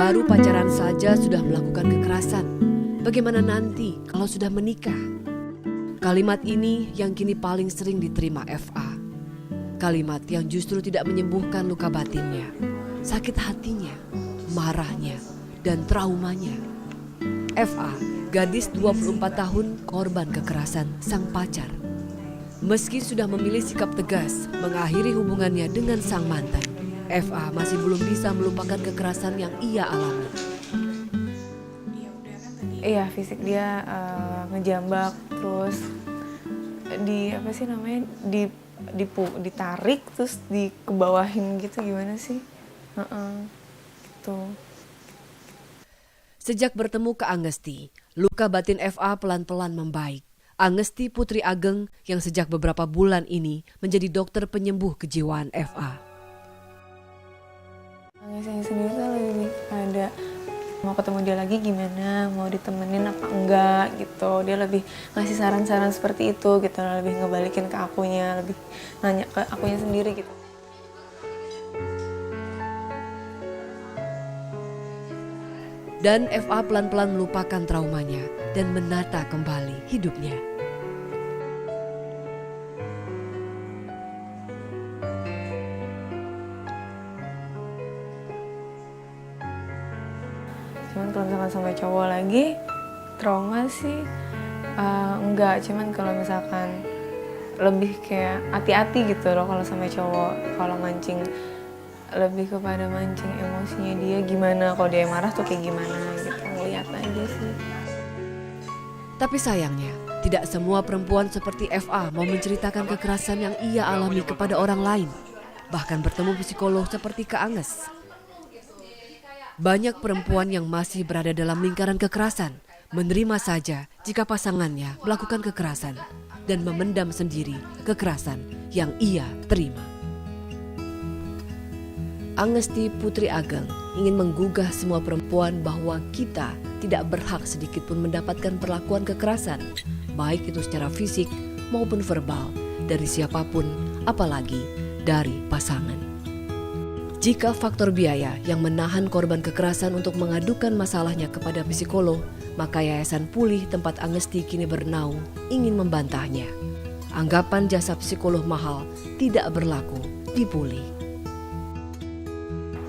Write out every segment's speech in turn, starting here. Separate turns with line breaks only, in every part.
Baru pacaran saja sudah melakukan kekerasan. Bagaimana nanti kalau sudah menikah? Kalimat ini yang kini paling sering diterima FA. Kalimat yang justru tidak menyembuhkan luka batinnya, sakit hatinya, marahnya, dan traumanya. FA, gadis 24 tahun, korban kekerasan sang pacar. Meski sudah memilih sikap tegas mengakhiri hubungannya dengan sang mantan, FA masih belum bisa melupakan kekerasan yang ia alami.
Iya, fisik dia ngejambak, terus ditarik terus dikebawahin gitu, gimana sih? Gitu.
Sejak bertemu ke Angesti, luka batin FA pelan-pelan membaik. Angesti Putri Ageng yang sejak beberapa bulan ini menjadi dokter penyembuh kejiwaan FA.
Angisnya sendiri tuh lebih ada mau ketemu dia lagi gimana, mau ditemenin apa enggak gitu. Dia lebih ngasih saran-saran seperti itu gitu, lebih ngebalikin ke akunya, lebih nanya ke akunya sendiri gitu.
Dan FA pelan-pelan melupakan traumanya dan menata kembali hidupnya.
Cuman kalau misalkan sama cowok lagi, trauma sih enggak. Cuman kalau misalkan lebih kayak hati-hati gitu loh kalau sama cowok. Kalau mancing, lebih kepada mancing emosinya dia gimana. Kalau dia marah tuh kayak gimana gitu, ngeliat aja sih.
Tapi sayangnya, tidak semua perempuan seperti FA mau menceritakan kekerasan yang ia alami kepada orang lain. Bahkan bertemu psikolog seperti Kak Anges. Banyak perempuan yang masih berada dalam lingkaran kekerasan menerima saja jika pasangannya melakukan kekerasan dan memendam sendiri kekerasan yang ia terima. Angesti Putri Ageng ingin menggugah semua perempuan bahwa kita tidak berhak sedikit pun mendapatkan perlakuan kekerasan, baik itu secara fisik maupun verbal, dari siapapun, apalagi dari pasangan. Jika faktor biaya yang menahan korban kekerasan untuk mengadukan masalahnya kepada psikolog, maka Yayasan Pulih tempat Angesti kini bernaung ingin membantahnya. Anggapan jasa psikolog mahal tidak berlaku di Pulih.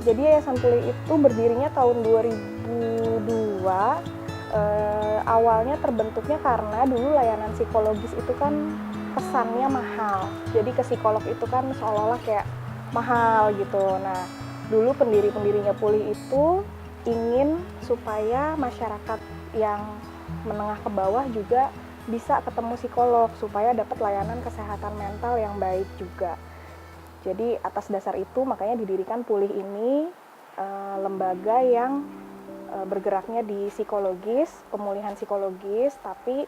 Jadi Yayasan Pulih itu berdirinya tahun 2002. Awalnya terbentuknya karena dulu layanan psikologis itu kan pesannya mahal. Jadi ke psikolog itu kan seolah-olah kayak mahal gitu. Nah, dulu pendirinya Pulih itu ingin supaya masyarakat yang menengah ke bawah juga bisa ketemu psikolog supaya dapat layanan kesehatan mental yang baik juga. Jadi atas dasar itu makanya didirikan Pulih ini, lembaga yang bergeraknya di psikologis, pemulihan psikologis, tapi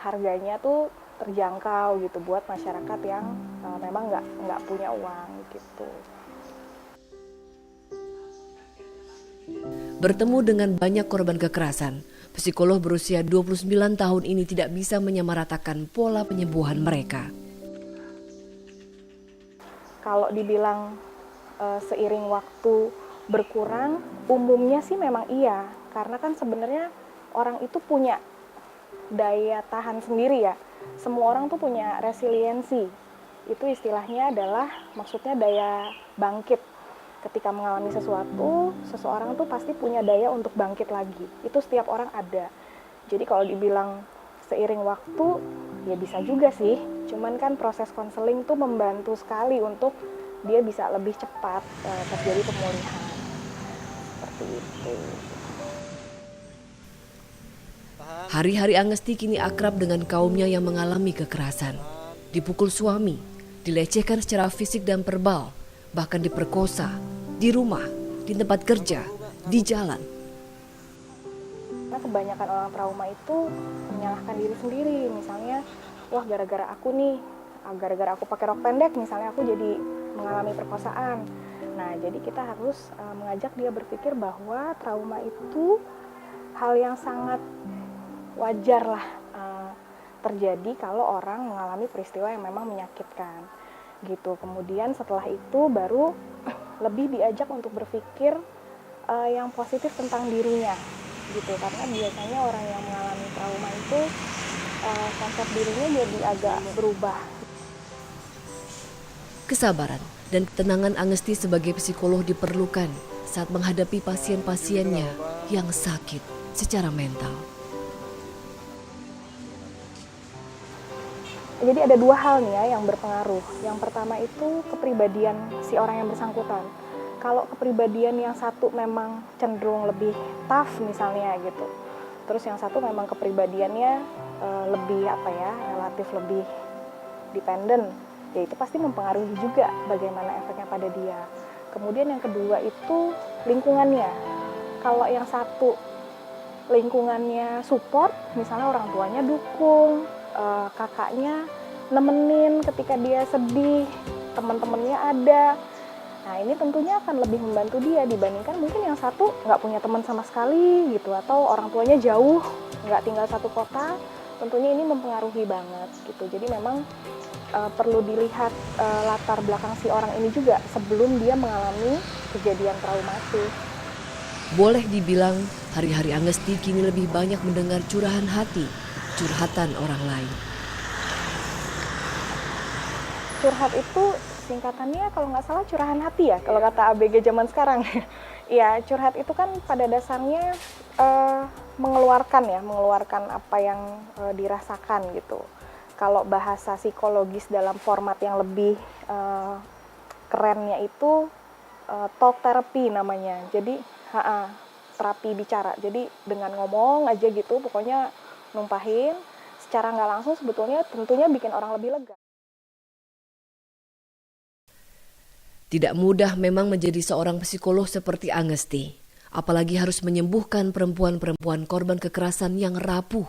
harganya tuh terjangkau gitu buat masyarakat yang memang nggak punya uang gitu.
Bertemu dengan banyak korban kekerasan, psikolog berusia 29 tahun ini tidak bisa menyamaratakan pola penyembuhan mereka.
Kalau dibilang seiring waktu berkurang, umumnya sih memang iya, karena kan sebenarnya orang itu punya daya tahan sendiri ya. Semua orang tuh punya resiliensi. Itu istilahnya adalah maksudnya daya bangkit. Ketika mengalami sesuatu, seseorang tuh pasti punya daya untuk bangkit lagi. Itu setiap orang ada. Jadi kalau dibilang seiring waktu, ya bisa juga sih. Cuman kan proses konseling tuh membantu sekali untuk dia bisa lebih cepat terjadi pemulihan. Seperti itu.
Hari-hari Angesti kini akrab dengan kaumnya yang mengalami kekerasan. Dipukul suami, dilecehkan secara fisik dan verbal, bahkan diperkosa, di rumah, di tempat kerja, di jalan.
Karena kebanyakan orang trauma itu menyalahkan diri sendiri. Misalnya, wah gara-gara aku nih, gara-gara aku pakai rok pendek misalnya aku jadi mengalami perkosaan. Nah, jadi kita harus mengajak dia berpikir bahwa trauma itu hal yang sangat wajar lah terjadi kalau orang mengalami peristiwa yang memang menyakitkan gitu. Kemudian setelah itu baru lebih diajak untuk berpikir yang positif tentang dirinya gitu, karena biasanya orang yang mengalami trauma itu konsep dirinya jadi agak berubah.
Kesabaran dan ketenangan Angesti sebagai psikolog diperlukan saat menghadapi pasien-pasiennya yang sakit secara mental.
Jadi ada dua hal nih ya yang berpengaruh. Yang pertama itu kepribadian si orang yang bersangkutan. Kalau kepribadian yang satu memang cenderung lebih tough misalnya gitu, terus yang satu memang kepribadiannya lebih relatif lebih dependent, ya itu pasti mempengaruhi juga bagaimana efeknya pada dia. Kemudian yang kedua itu lingkungannya. Kalau yang satu lingkungannya support, misalnya orang tuanya dukung, kakaknya nemenin ketika dia sedih, teman-temannya ada. Nah ini tentunya akan lebih membantu dia dibandingkan mungkin yang satu nggak punya teman sama sekali gitu, atau orang tuanya jauh, nggak tinggal satu kota. Tentunya ini mempengaruhi banget gitu. Jadi memang perlu dilihat latar belakang si orang ini juga sebelum dia mengalami kejadian traumatis.
Boleh dibilang hari-hari Angesti kini lebih banyak mendengar curahan hati, curhatan orang lain.
Curhat itu singkatannya kalau nggak salah curahan hati ya, kalau kata ABG zaman sekarang. Ya, curhat itu kan pada dasarnya mengeluarkan apa yang dirasakan gitu. Kalau bahasa psikologis dalam format yang lebih kerennya itu talk therapy namanya. Jadi terapi bicara. Jadi dengan ngomong aja gitu, pokoknya numpahin secara nggak langsung sebetulnya tentunya bikin orang lebih lega.
Tidak mudah memang menjadi seorang psikolog seperti Angesti, apalagi harus menyembuhkan perempuan-perempuan korban kekerasan yang rapuh.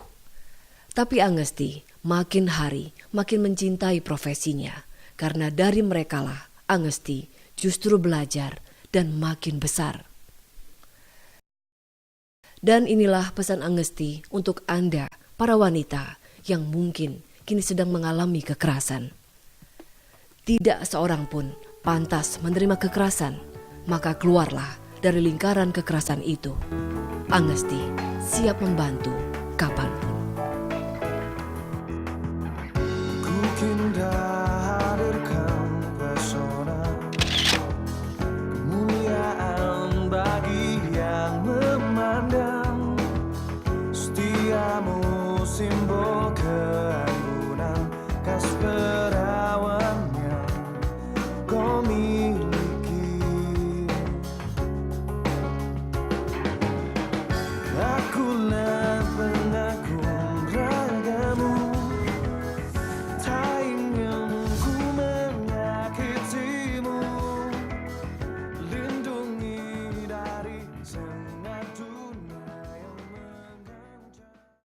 Tapi Angesti makin hari makin mencintai profesinya, karena dari merekalah Angesti justru belajar dan makin besar. Dan inilah pesan Angesti untuk Anda, para wanita yang mungkin kini sedang mengalami kekerasan. Tidak seorang pun pantas menerima kekerasan, maka keluarlah dari lingkaran kekerasan itu. Angesti siap membantu kapanpun.